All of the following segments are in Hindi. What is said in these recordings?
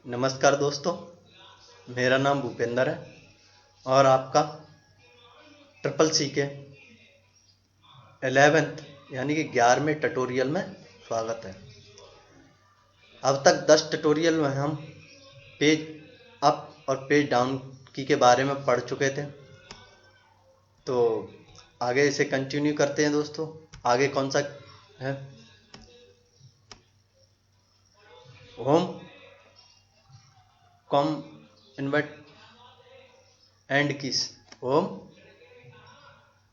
नमस्कार दोस्तों, मेरा नाम भूपेंद्र है और आपका ट्रिपल सी के 11th यानी कि 11वें ट्यूटोरियल में स्वागत है। अब तक 10 ट्यूटोरियल में हम पेज अप और पेज डाउन की के बारे में पढ़ चुके थे, तो आगे इसे कंटिन्यू करते हैं दोस्तों। आगे कौन सा है? Home com invert and keys, home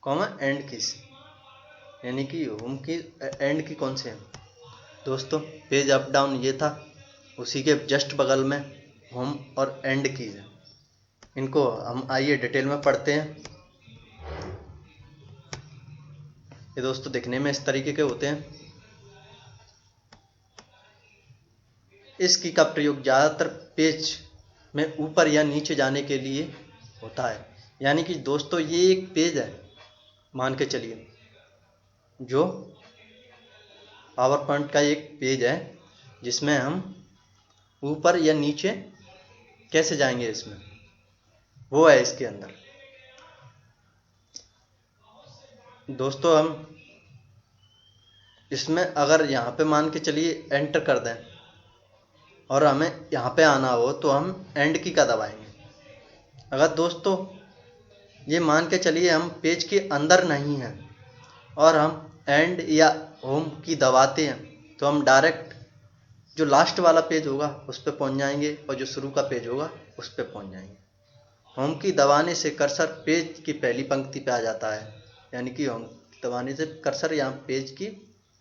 comma and keys, यानी कि होम की एंड की कौन से हैं दोस्तों? पेज अप डाउन ये था, उसी के जस्ट बगल में होम और एंड कीज है। इनको हम आइए डिटेल में पढ़ते हैं। ये दोस्तों दिखने में इस तरीके के होते हैं। इस की का प्रयोग ज़्यादातर पेज में ऊपर या नीचे जाने के लिए होता है। यानी कि दोस्तों ये एक पेज है, मान के चलिए, जो पावर पॉइंट का एक पेज है जिसमें हम ऊपर या नीचे कैसे जाएंगे, इसमें वो है इसके अंदर। दोस्तों हम इसमें अगर यहाँ पे मान के चलिए एंटर कर दें और हमें यहाँ पे आना हो तो हम एंड की का दबाएंगे। अगर दोस्तों ये मान के चलिए हम पेज के अंदर नहीं हैं और हम एंड या होम की दबाते हैं तो हम डायरेक्ट जो लास्ट वाला पेज होगा उस पर पहुँच जाएंगे और जो शुरू का पेज होगा उस पर पहुँच जाएंगे। होम की दबाने से कर्सर पेज की पहली पंक्ति पे आ जाता है, यानी कि होम दबाने से कर्सर यहाँ पेज की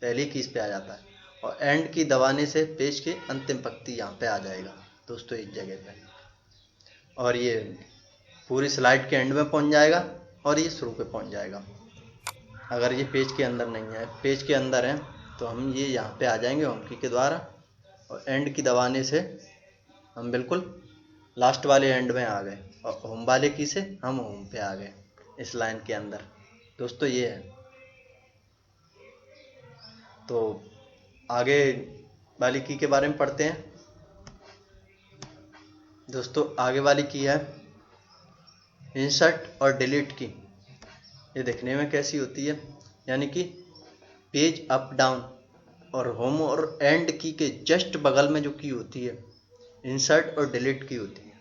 पहली कीज पे आ जाता है, और एंड की दबाने से पेज की अंतिम पंक्ति यहाँ पे आ जाएगा दोस्तों, इस जगह पे, और ये पूरी स्लाइड के एंड में पहुँच जाएगा और ये शुरू पे पहुँच जाएगा। अगर ये पेज के अंदर नहीं है, पेज के अंदर है, तो हम ये यहाँ पे आ जाएंगे होम की के द्वारा, और एंड की दबाने से हम बिल्कुल लास्ट वाले एंड में आ गए और होम वाले की से हम होम पे आ गए इस लाइन के अंदर। दोस्तों ये है। तो आगे वाली की के बारे में पढ़ते हैं। दोस्तों आगे वाली की है इंसर्ट और डिलीट की। ये देखने में कैसी होती है? यानी कि पेज अप डाउन और होम और एंड की के जस्ट बगल में जो की होती है इंसर्ट और डिलीट की होती है।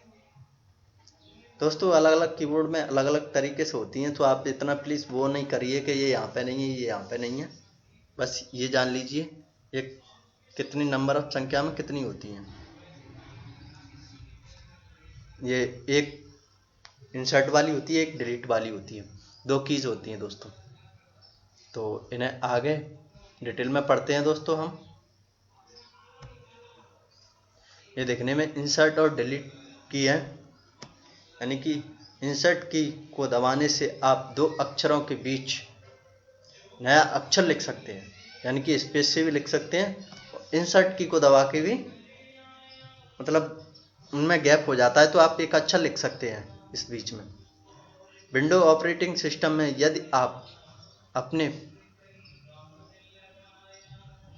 दोस्तों अलग अलग कीबोर्ड में अलग अलग तरीके से होती हैं, तो आप इतना प्लीज़ वो नहीं करिए कि ये यहाँ पे नहीं है, ये यहाँ पे नहीं है। बस ये जान लीजिए ये कितनी नंबर ऑफ संख्या में कितनी होती हैं। ये एक इंसर्ट वाली होती है, एक डिलीट वाली होती है, 2 कीज होती हैं दोस्तों। तो इन्हें आगे डिटेल में पढ़ते हैं दोस्तों हम। ये देखने में इंसर्ट और डिलीट की है, यानी कि इंसर्ट की को दबाने से आप 2 अक्षरों के बीच नया अक्षर लिख सकते हैं, यानी कि स्पेस से भी लिख सकते हैं। इंसर्ट की को दबा के भी मतलब उनमें गैप हो जाता है तो आप एक अक्षर लिख सकते हैं इस बीच में। विंडो ऑपरेटिंग सिस्टम में यदि आप अपने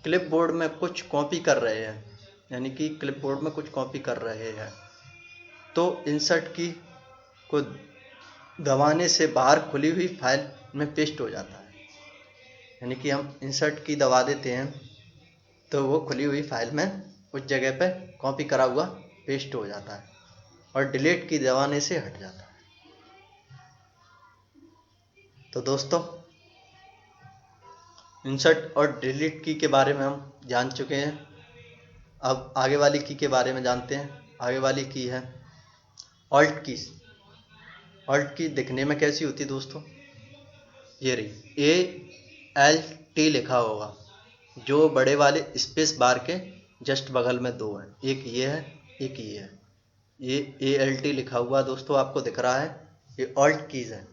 क्लिपबोर्ड में कुछ कॉपी कर रहे हैं, यानी कि क्लिपबोर्ड में कुछ कॉपी कर रहे हैं, तो इंसर्ट की को दबाने से बाहर खुली हुई फाइल में पेस्ट हो जाता है। यानी कि हम इंसर्ट की दबा देते हैं तो वो खुली हुई फाइल में उस जगह पे कॉपी करा हुआ पेस्ट हो जाता है, और डिलीट की दबाने से हट जाता है। तो दोस्तों इंसर्ट और डिलीट की के बारे में हम जान चुके हैं। अब आगे वाली की के बारे में जानते हैं। आगे वाली की है ऑल्ट की। ऑल्ट की दिखने में कैसी होती है दोस्तों? ये रही, ALT लिखा होगा, जो बड़े वाले स्पेस बार के जस्ट बगल में 2 हैं, एक ये है एक ये है। ये ALT लिखा हुआ दोस्तों आपको दिख रहा है, ये ऑल्ट कीज है।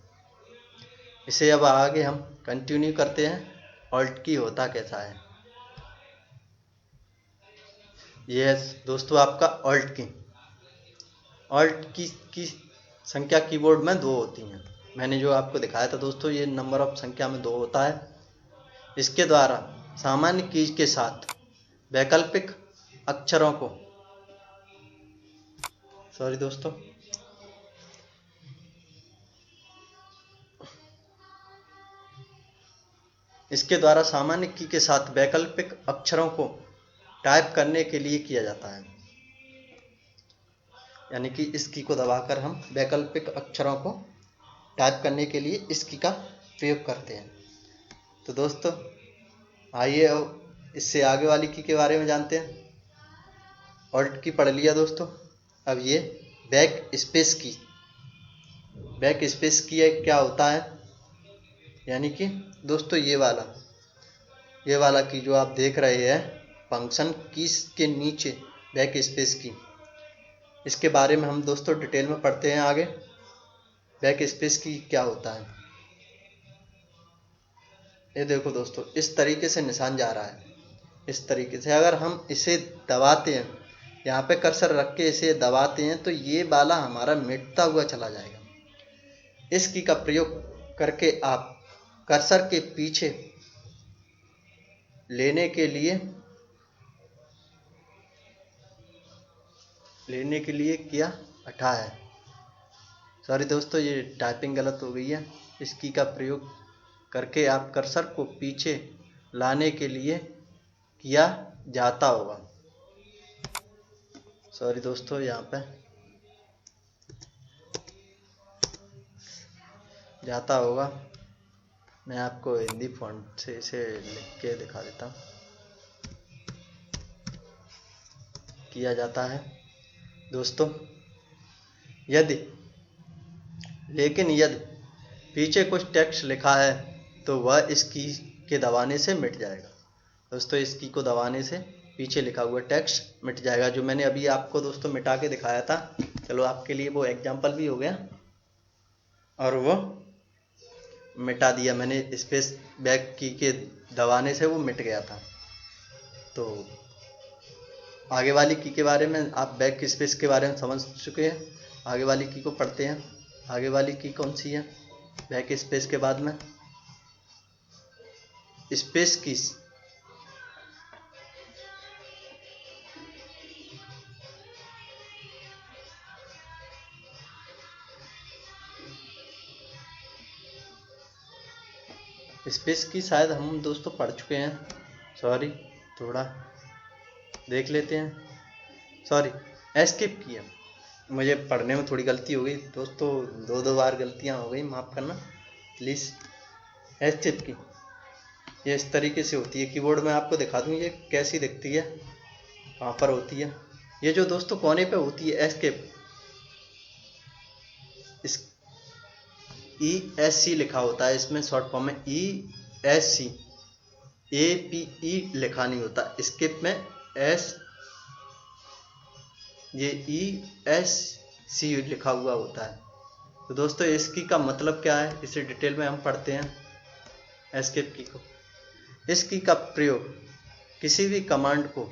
इसे अब आगे हम कंटिन्यू करते हैं। ऑल्ट की होता कैसा है? ये है दोस्तों आपका ऑल्ट की। ऑल्ट की संख्या कीबोर्ड में 2 होती हैं। मैंने जो आपको दिखाया था दोस्तों, ये नंबर ऑफ संख्या में 2 होता है। इसके द्वारा सामान्य कीज के साथ वैकल्पिक अक्षरों को सॉरी दोस्तों। इसके द्वारा सामान्य की के साथ वैकल्पिक अक्षरों को टाइप करने के लिए किया जाता है, यानी कि इस की को दबाकर हम वैकल्पिक अक्षरों को टाइप करने के लिए इस की का प्रयोग करते हैं। तो दोस्तों आइए अब इससे आगे वाली की के बारे में जानते हैं। ऑल्ट की पढ़ लिया दोस्तों, अब ये बैक स्पेस की। बैक स्पेस की क्या होता है, यानी कि दोस्तों ये वाला की जो आप देख रहे हैं फंक्शन कीज के नीचे बैक स्पेस की, इसके बारे में हम दोस्तों डिटेल में पढ़ते हैं आगे। बैक स्पेस की क्या होता है, ये देखो दोस्तों इस तरीके से निशान जा रहा है, इस तरीके से अगर हम इसे दबाते हैं, यहाँ पे कर्सर रख के इसे दबाते हैं तो ये वाला हमारा मिटता हुआ चला जाएगा। इस की का प्रयोग करके आप कर्सर के पीछे लेने के लिए किया हटा है। सॉरी दोस्तों, ये टाइपिंग गलत हो गई है। इस की का प्रयोग करके आप कर्सर को पीछे लाने के लिए किया जाता होगा। सॉरी दोस्तों, यहाँ पे जाता होगा, मैं आपको हिंदी फॉन्ट से इसे लिख के दिखा देता हूँ। किया जाता है दोस्तों यदि पीछे कुछ टेक्स्ट लिखा है तो वह इस की के दबाने से मिट जाएगा। दोस्तों इस की को दबाने से पीछे लिखा हुआ टेक्स्ट मिट जाएगा, जो मैंने अभी आपको दोस्तों मिटा के दिखाया था। चलो आपके लिए वो एग्जाम्पल भी हो गया और वो मिटा दिया मैंने, स्पेस बैक की के दबाने से वो मिट गया था। तो आगे वाली की के बारे में आप बैक स्पेस के बारे में समझ चुके हैं, आगे वाली की को पढ़ते हैं। आगे वाली की कौन सी है बैक स्पेस के बाद में, स्पेस कीज। स्पेस की शायद हम दोस्तों पढ़ चुके हैं, सॉरी थोड़ा देख लेते हैं। सॉरी एस्केप की है, मुझे पढ़ने में थोड़ी गलती हो गई दोस्तों, दो बार गलतियां हो गई, माफ़ करना प्लीज़। एस्केप की ये इस तरीके से होती है, कीबोर्ड में आपको दिखा दूँ ये कैसी दिखती है, कहाँ पर होती है। ये जो दोस्तों कोने पे होती है एस्केप, इस ESC लिखा होता है, इसमें शॉर्ट फॉर्म में ESC, APE लिखा नहीं होता, स्किप में S, ये ESC लिखा हुआ होता है। तो दोस्तों इसकी का मतलब क्या है, इसे डिटेल में हम पढ़ते हैं। एस्केप की को, इस की का प्रयोग किसी भी कमांड को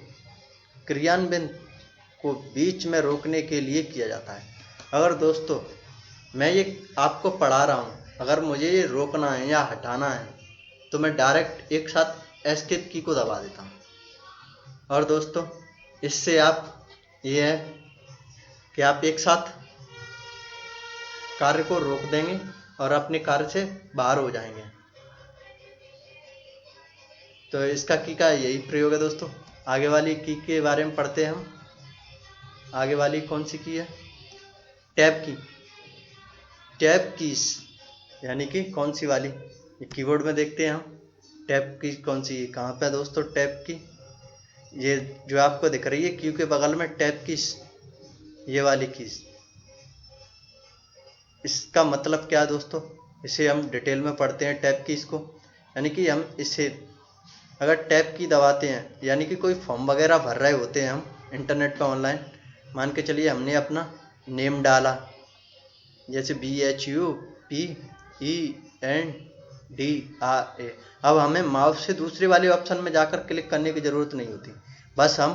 क्रियान्वयन को बीच में रोकने के लिए किया जाता है। अगर दोस्तों मैं ये आपको पढ़ा रहा हूँ, अगर मुझे ये रोकना है या हटाना है तो मैं डायरेक्ट एक साथ एस्केप की को दबा देता हूँ, और दोस्तों इससे आप ये है कि आप एक साथ कार्य को रोक देंगे और अपने कार्य से बाहर हो जाएंगे। तो इसका की का यही प्रयोग है दोस्तों। आगे वाली की के बारे में पढ़ते हैं हम। आगे वाली कौन सी की है, टैब की। टैब कीज यानी कि कौन सी वाली, ये कीबोर्ड में देखते हैं हम। टैब की कौन सी है, कहाँ पे दोस्तों टैब की, ये जो आपको दिख रही है क्यू के बगल में टैब कीज, ये वाली कीज। इसका मतलब क्या है दोस्तों, इसे हम डिटेल में पढ़ते हैं टैब कीज को। यानी कि हम इसे अगर टैब की दबाते हैं, यानी कि कोई फॉर्म वगैरह भर रहे होते हैं हम इंटरनेट पर ऑनलाइन, मान के चलिए हमने अपना नेम डाला, जैसे BHUPENDRA, अब हमें माउस से दूसरे वाले ऑप्शन में जाकर क्लिक करने की ज़रूरत नहीं होती, बस हम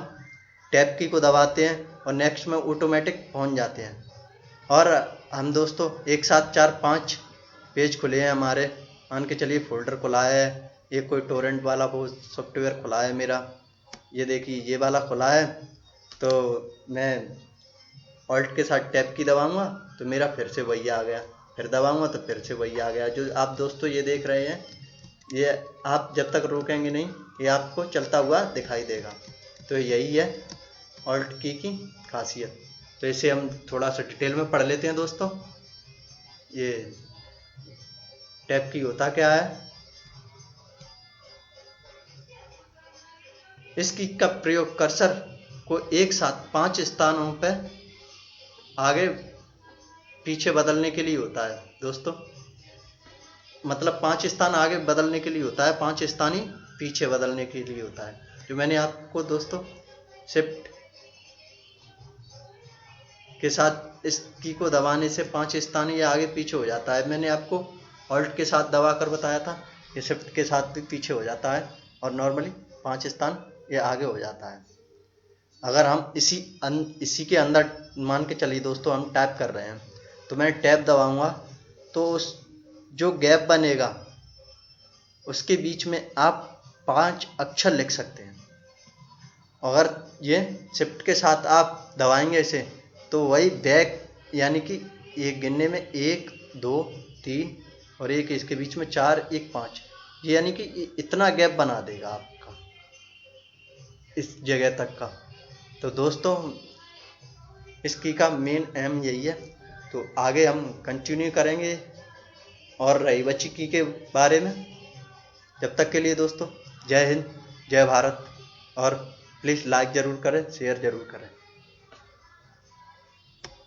टैब की को दबाते हैं और नेक्स्ट में ऑटोमेटिक पहुंच जाते हैं। और हम दोस्तों एक साथ 4-5 पेज खुले हैं हमारे, मान के चलिए फोल्डर खुला है, ये कोई टोरेंट वाला वो सॉफ्टवेयर खुला है मेरा, ये देखिए ये वाला खुला है, तो मैं ऑल्ट के साथ टैब की दबाऊंगा तो मेरा फिर से वही आ गया, फिर दबाऊंगा तो फिर से वही आ गया। जो आप दोस्तों ये देख रहे हैं, ये आप जब तक रोकेंगे नहीं ये आपको चलता हुआ दिखाई देगा। तो यही है ऑल्ट की खासियत। तो इसे हम थोड़ा सा डिटेल में पढ़ लेते हैं दोस्तों। ये टैब की होता क्या है। इस की का प्रयोग कर्सर को एक साथ 5 स्थानों पर आगे पीछे बदलने के लिए होता है दोस्तों। मतलब 5 स्थान आगे बदलने के लिए होता है, 5 स्थान ही पीछे बदलने के लिए होता है। जो मैंने आपको दोस्तों शिफ्ट के साथ इस की को दबाने से 5 स्थान ये आगे पीछे हो जाता है। मैंने आपको ऑल्ट के साथ दबा कर बताया था, ये शिफ्ट के साथ भी पीछे हो जाता है और नॉर्मली 5 स्थान ये आगे हो जाता है। अगर हम इसी के अंदर मान के चलिए दोस्तों हम टैप कर रहे हैं, तो मैं टैप दबाऊंगा तो उस जो गैप बनेगा उसके बीच में आप 5 अक्षर लिख सकते हैं। अगर ये शिफ्ट के साथ आप दबाएंगे इसे तो वही बैक यानी कि ये गिनने में 1 2 3 और एक इसके बीच में 4 1 5, ये यानी कि इतना गैप बना देगा आपका इस जगह तक का। तो दोस्तों इस की का मेन एम यही है। तो आगे हम कंटिन्यू करेंगे और रही बची की के बारे में। जब तक के लिए दोस्तों जय हिंद जय भारत, और प्लीज़ लाइक ज़रूर करें, शेयर ज़रूर करें।